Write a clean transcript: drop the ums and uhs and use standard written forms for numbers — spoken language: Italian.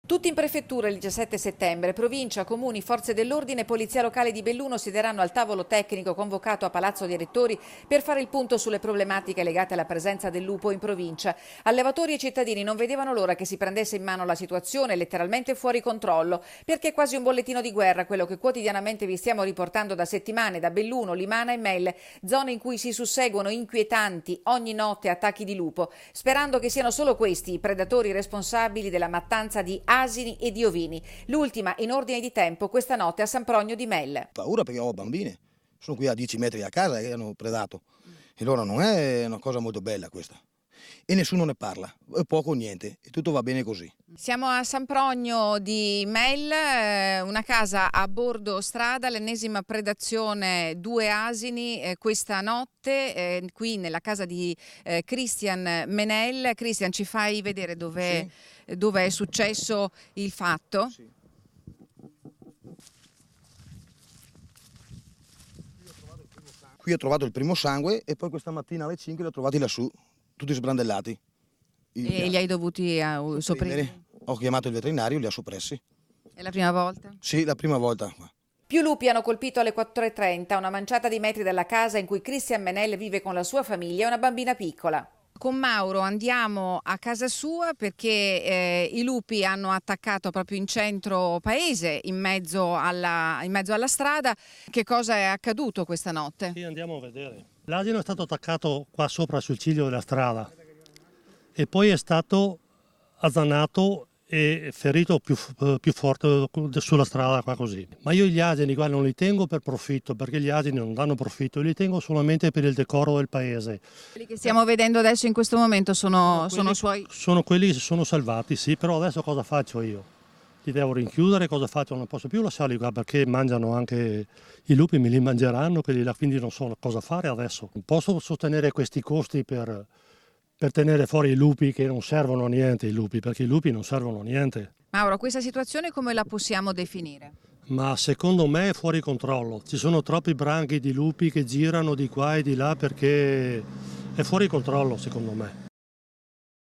Tutti in prefettura il 17 settembre, provincia, comuni, forze dell'ordine e polizia locale di Belluno siederanno al tavolo tecnico convocato a Palazzo dei Rettori per fare il punto sulle problematiche legate alla presenza del lupo in provincia. Allevatori e cittadini non vedevano l'ora che si prendesse in mano la situazione, letteralmente fuori controllo, perché è quasi un bollettino di guerra quello che quotidianamente vi stiamo riportando da settimane da Belluno, Limana e Melle, zone in cui si susseguono inquietanti ogni notte attacchi di lupo, sperando che siano solo questi i predatori responsabili della mattanza di asini e di ovini. L'ultima in ordine di tempo questa notte a San Pronio di Melle. Paura perché ho bambine, sono qui a 10 metri da casa e hanno predato. E allora non è una cosa molto bella questa. E nessuno ne parla, è poco o niente, e tutto va bene così. Siamo a San Pronio di Melle, una casa a bordo strada, l'ennesima predazione, 2 asini questa notte qui nella casa di Christian Menel. Christian, ci fai vedere dove è successo il fatto? Sì. Qui ho trovato il primo sangue e poi questa mattina alle 5 li ho trovati lassù, tutti sbrandellati. E li hai dovuti sopprimere? Ho chiamato il veterinario, li ha soppressi. È la prima volta? Sì, la prima volta. Più lupi hanno colpito alle 4:30 una manciata di metri dalla casa in cui Christian Menel vive con la sua famiglia e una bambina piccola. Con Mauro andiamo a casa sua perché i lupi hanno attaccato proprio in centro paese, in mezzo alla strada. Che cosa è accaduto questa notte? Sì, andiamo a vedere. L'asino è stato attaccato qua sopra sul ciglio della strada e poi è stato azzannato e ferito più forte sulla strada qua così. Ma io gli asini qua non li tengo per profitto, perché gli asini non danno profitto, li tengo solamente per il decoro del paese. Quelli che stiamo vedendo adesso in questo momento sono suoi? Sono quelli che si sono salvati, sì, però adesso cosa faccio io? Li devo rinchiudere, cosa faccio? Non posso più lasciarli qua perché mangiano anche i lupi, me li mangeranno, quindi non so cosa fare adesso. Non posso sostenere questi costi per tenere fuori i lupi che non servono a niente, i lupi, perché i lupi non servono a niente. Mauro, questa situazione come la possiamo definire? Ma secondo me è fuori controllo. Ci sono troppi branchi di lupi che girano di qua e di là perché è fuori controllo secondo me.